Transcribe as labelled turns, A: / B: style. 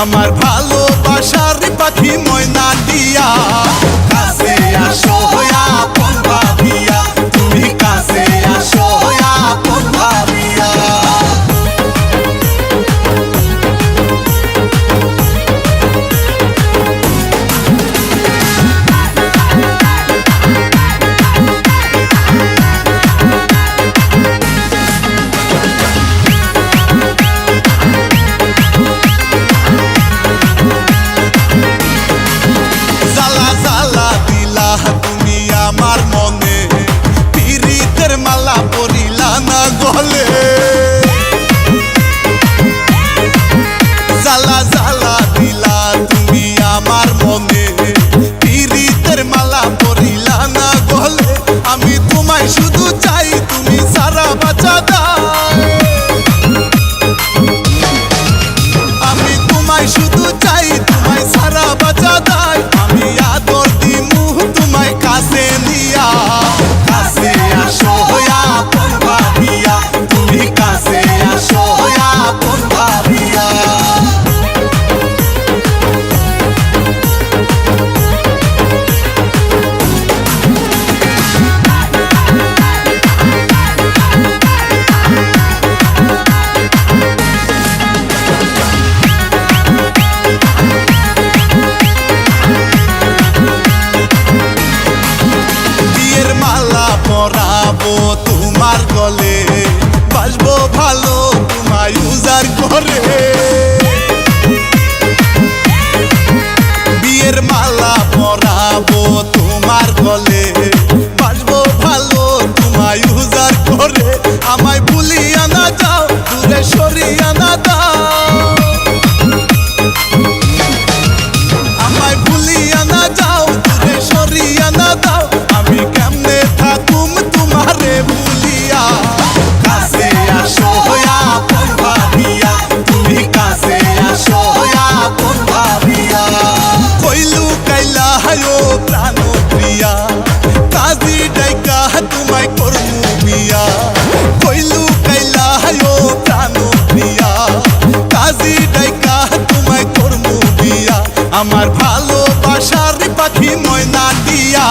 A: আমার ভালোবাসার পাখি ময়না দিয়া কাছে আসো আপন ভাবিয়া, তুমি কাছে আসো আপন ভাবিয়া। আমার মনে পিরিতের মালা পরিলা না গলে, জ্বালা জ্বালা দিলা তুমি আমার মনে পিরিতের মালা পরিলা না গলে। আমি তোমায় শুধু চাই, তুমি সারা বাঁচা দাও। আমি তোমায় শুধু চাই, তোমায় সারা বাঁচা দাও। আমি আদর দিমু তোমায় কাছে নিয়া, কাছে আসো আপন ভাবিয়া, তুমি কাছে আসো আপন ভাবিয়া। পরাবো তোমার গলে, বাসবো ভালো তোমায় উজাড় করে। বিয়ের মালা পরাবো তোমার গলে, বাসবো ভালো তোমায় উজাড় করে। আমায় ভুলিয়া না যাও, দূরে সরিয়া না দাও। আমায় ভুলিয়া না যাও, দূরে সরিয়া না দাও। আমি কেমনে থাকুম তোমারে ভুলিয়া, কাছে আসো আপন ভাবিয়া, তুমি কাছে আসো আপন ভাবিয়া। কইলু কাইলা হায়ো প্রাণ প্রিয়া, কাজী ডাইকা তোমায় করমু বিয়া। কইলু কাইলা হায়ো প্রাণ প্রিয়া, কাজী ডাইকা তোমায় করমু বিয়া। আমার ভালোবাসার পাখি ময়না দিয়া